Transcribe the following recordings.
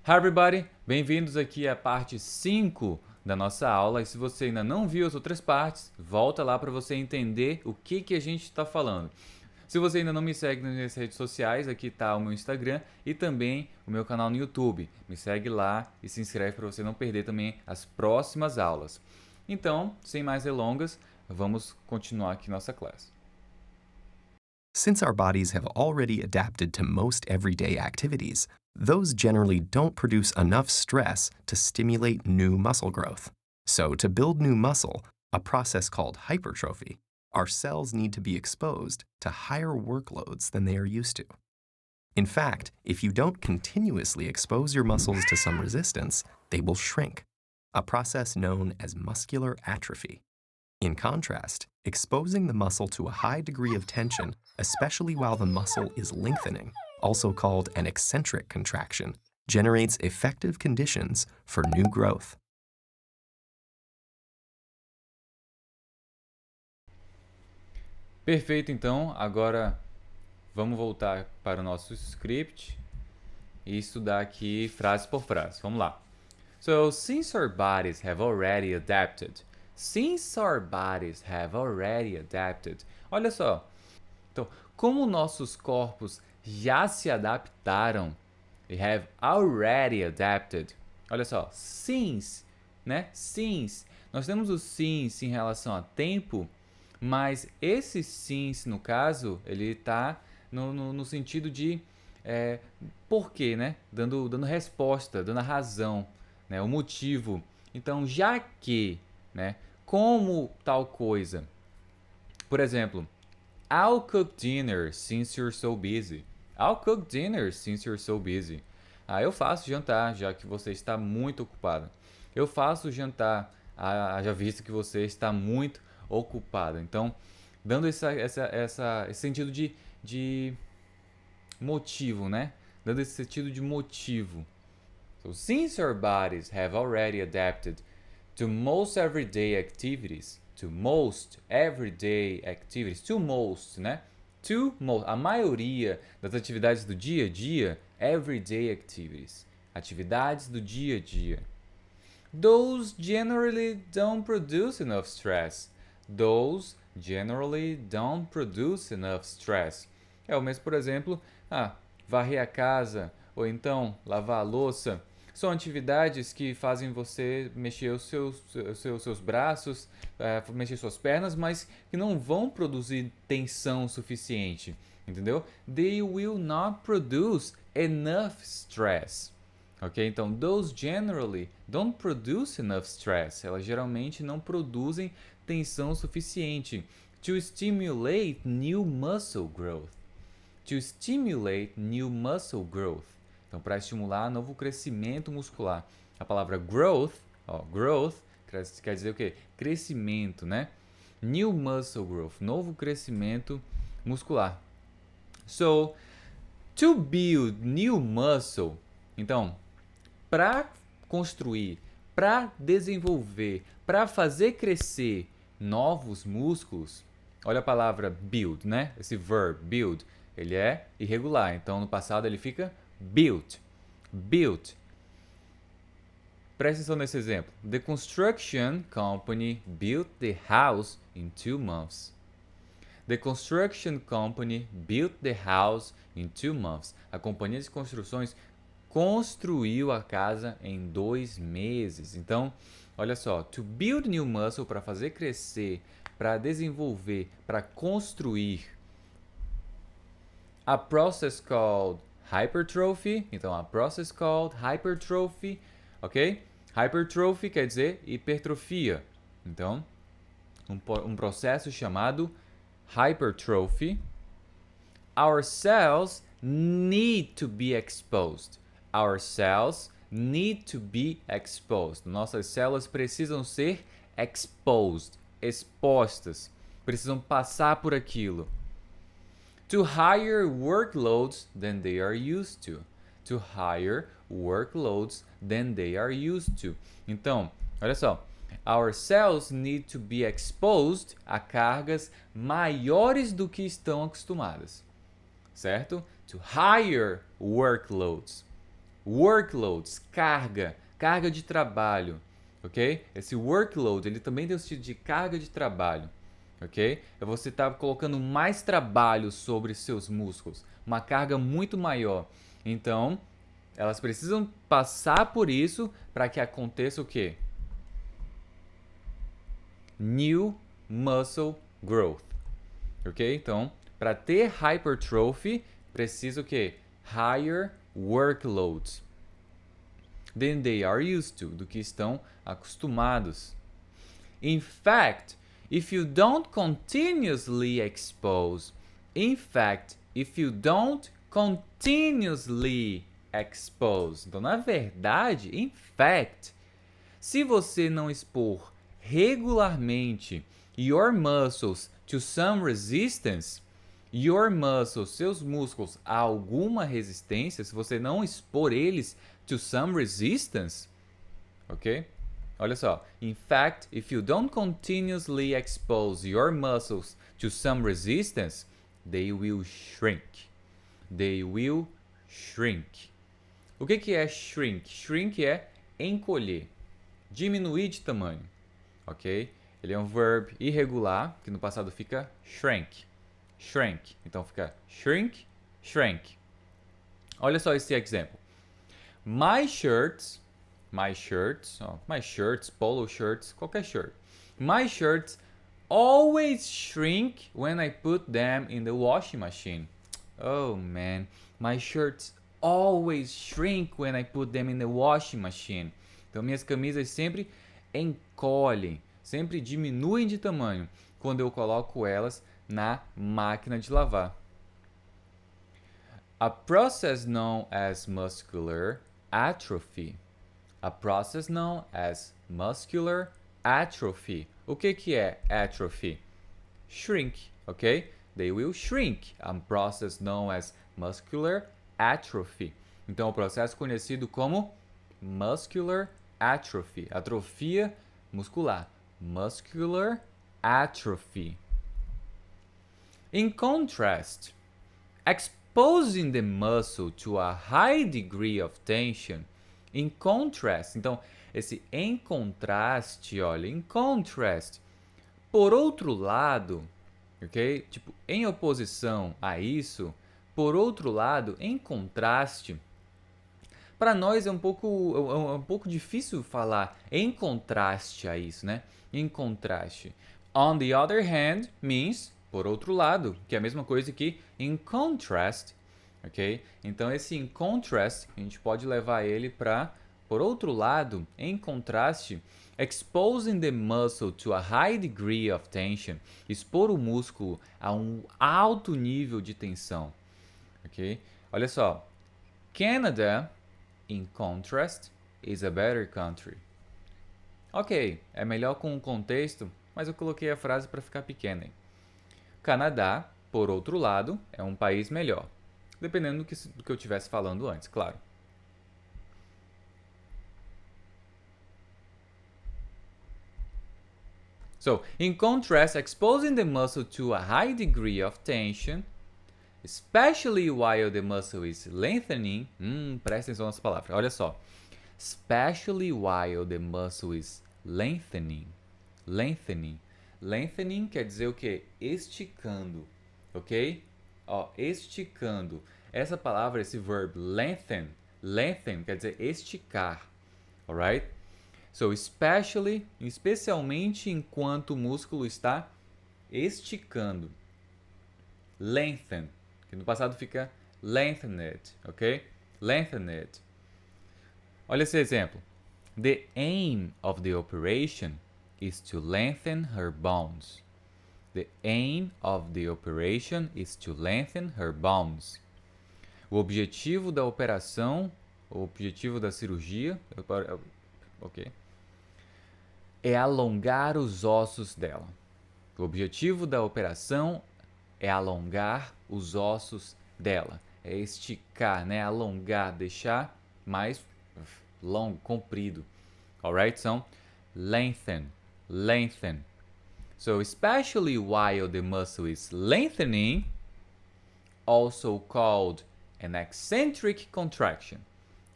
Hi everybody, bem-vindos aqui à parte 5 da nossa aula. E se você ainda não viu as outras partes, volta lá para você entender o que a gente está falando. Se você ainda não me segue nas minhas redes sociais, aqui está o meu Instagram e também o meu canal no YouTube. Me segue lá e se inscreve para você não perder também as próximas aulas. Então, sem mais delongas, vamos continuar aqui nossa classe. Since our bodies have already adapted to most everyday activities, those generally don't produce enough stress to stimulate new muscle growth. So, to build new muscle, a process called hypertrophy, our cells need to be exposed to higher workloads than they are used to. In fact, if you don't continuously expose your muscles to some resistance, they will shrink, a process known as muscular atrophy. In contrast, exposing the muscle to a high degree of tension, especially while the muscle is lengthening, also called an eccentric contraction, generates effective conditions for new growth. Perfeito, então, agora vamos voltar para o nosso script e estudar aqui frase por frase. Vamos lá. So, since our bodies have already adapted. Since our bodies have already adapted. Olha só. Então, como nossos corpos já se adaptaram. They have already adapted. Olha só. Since, né? Since. Nós temos o since em relação a tempo, mas esse since, no caso, ele está no sentido de por quê, né? Dando resposta, dando a razão, né? O motivo. Então, já que, né? Como tal coisa. Por exemplo, I'll cook dinner since you're so busy. I'll cook dinner since you're so busy. Eu faço jantar, já que você está muito ocupada. Eu faço jantar, já visto que você está muito ocupada. Então, dando esse sentido de motivo, né? Dando esse sentido de motivo. So, since our bodies have already adapted to most everyday activities, to most everyday activities, to most, né? To most, a maioria das atividades do dia a dia, everyday activities, atividades do dia a dia. Those generally don't produce enough stress. Those generally don't produce enough stress. É o mesmo, por exemplo, varrer a casa ou então lavar a louça. São atividades que fazem você mexer os seus braços, mexer suas pernas, mas que não vão produzir tensão suficiente, entendeu? They will not produce enough stress. Ok? Então, those generally don't produce enough stress. Elas geralmente não produzem tensão suficiente to stimulate new muscle growth. To stimulate new muscle growth. Então, para estimular novo crescimento muscular. A palavra growth, growth, quer dizer o quê? Crescimento, né? New muscle growth, novo crescimento muscular. So, to build new muscle. Então, para construir, para desenvolver, para fazer crescer novos músculos, olha a palavra build, né? Esse verb, build, ele é irregular. Então, no passado, ele fica built. Built. Presta atenção nesse exemplo. The construction company built the house in 2 months. The construction company built the house in 2 months. A companhia de construções construiu a casa em 2 meses. Então, olha só, to build new muscle, para fazer crescer, para desenvolver, para construir. A process called hypertrophy. Então, a process called hypertrophy, ok? Hypertrophy quer dizer hipertrofia. Então, um processo chamado hypertrophy. Our cells need to be exposed. Our cells need to be exposed. Nossas células precisam ser exposed, expostas. Precisam passar por aquilo. To higher workloads than they are used to. To higher workloads than they are used to. Então, olha só. Our cells need to be exposed a cargas maiores do que estão acostumadas. Certo? To higher workloads. Workloads, carga de trabalho, ok? Esse workload, ele também tem o sentido de carga de trabalho, ok? É você estar colocando mais trabalho sobre seus músculos, uma carga muito maior. Então, elas precisam passar por isso para que aconteça o quê? New muscle growth, ok? Então, para ter hypertrophy, precisa o quê? Higher workloads than they are used to, do que estão acostumados. In fact, if you don't continuously expose, in fact, if you don't continuously expose. Então, na verdade, in fact, se você não expor regularmente your muscles to some resistance, your muscles, seus músculos, a alguma resistência, se você não expor eles to some resistance, ok? Olha só. In fact, if you don't continuously expose your muscles to some resistance, they will shrink. They will shrink. O que é shrink? Shrink é encolher, diminuir de tamanho, ok? Ele é um verb irregular, que no passado fica shrank. Shrank. Então fica shrink, shrank. Olha só esse exemplo. My shirts, polo shirts, qualquer shirt. My shirts always shrink when I put them in the washing machine. Oh man, my shirts always shrink when I put them in the washing machine. Então minhas camisas sempre encolhem, sempre diminuem de tamanho quando eu coloco elas na máquina de lavar. A process known as muscular atrophy. A process known as muscular atrophy. O que é atrophy? Shrink, ok? They will shrink. A process known as muscular atrophy. Então, o processo conhecido como muscular atrophy. Atrofia muscular. Muscular atrophy. In contrast, exposing the muscle to a high degree of tension. In contrast, então, esse em contraste, olha, in contrast. Por outro lado, ok? Tipo, em oposição a isso, por outro lado, em contraste, para nós é um pouco difícil falar em contraste a isso, né? Em contraste. On the other hand means por outro lado, que é a mesma coisa que in contrast, ok? Então esse in contrast a gente pode levar ele para por outro lado, em contraste, exposing the muscle to a high degree of tension, expor o músculo a um alto nível de tensão, ok? Olha só, Canada, in contrast, is a better country. Ok, é melhor com o contexto, mas eu coloquei a frase para ficar pequena. Canadá, por outro lado, é um país melhor. Dependendo do que eu estivesse falando antes, claro. So, in contrast, exposing the muscle to a high degree of tension, especially while the muscle is lengthening. Presta atenção nessa palavra. Olha só. Especially while the muscle is lengthening. Lengthening. Lengthening quer dizer o quê? Esticando. Ok? Ó, esticando. Essa palavra, esse verbo lengthen quer dizer esticar. Alright? So, especialmente enquanto o músculo está esticando. Lengthen, que no passado fica lengthened, ok? Lengthened. Olha esse exemplo. The aim of the operation is to lengthen her bones. The aim of the operation is to lengthen her bones. O objetivo da operação, o objetivo da cirurgia, ok? É alongar os ossos dela. O objetivo da operação é alongar os ossos dela. É esticar, né? Alongar, deixar mais longo, comprido. Alright? So, lengthen. So, especially while the muscle is lengthening, also called an eccentric contraction.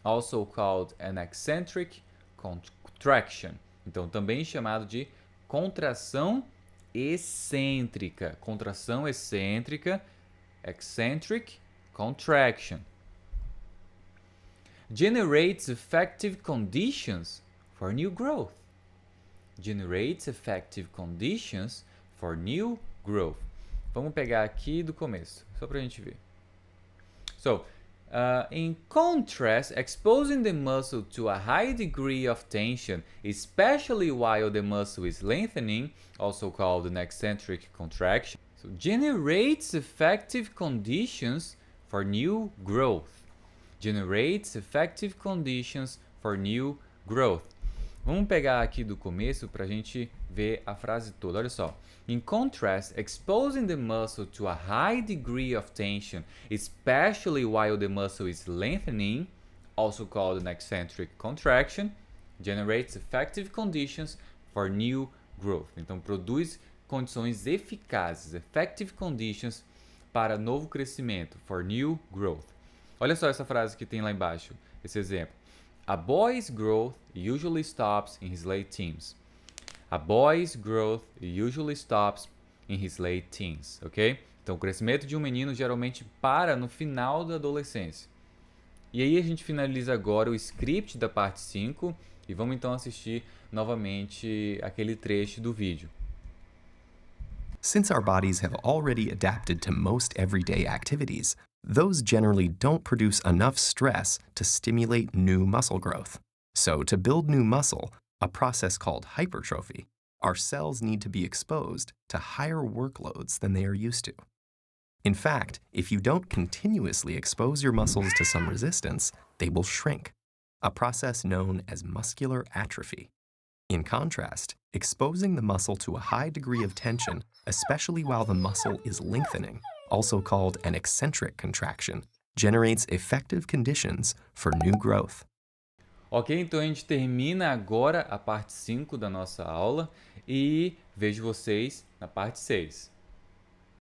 also called an eccentric contraction. Então, também chamado de contração excêntrica. Contração excêntrica, eccentric contraction. Generates effective conditions for new growth. Generates effective conditions for new growth. Vamos pegar aqui do começo, só para a gente ver. So, in contrast, exposing the muscle to a high degree of tension, especially while the muscle is lengthening, also called an eccentric contraction, so generates effective conditions for new growth. Generates effective conditions for new growth. Vamos pegar aqui do começo para a gente ver a frase toda. Olha só. In contrast, exposing the muscle to a high degree of tension, especially while the muscle is lengthening, also called an eccentric contraction, generates effective conditions for new growth. Então, produz condições eficazes, effective conditions para novo crescimento, for new growth. Olha só essa frase que tem lá embaixo, esse exemplo. A boy's growth usually stops in his late teens. A boy's growth usually stops in his late teens, ok? Então, o crescimento de um menino geralmente para no final da adolescência. E aí a gente finaliza agora o script da parte 5 e vamos então assistir novamente aquele trecho do vídeo. Since our bodies have already adapted to most everyday activities, those generally don't produce enough stress to stimulate new muscle growth. So, to build new muscle, a process called hypertrophy, our cells need to be exposed to higher workloads than they are used to. In fact, if you don't continuously expose your muscles to some resistance, they will shrink, a process known as muscular atrophy. In contrast, exposing the muscle to a high degree of tension, especially while the muscle is lengthening, also called an eccentric contraction, generates effective conditions for new growth. Ok, então a gente termina agora a parte 5 da nossa aula e vejo vocês na parte 6.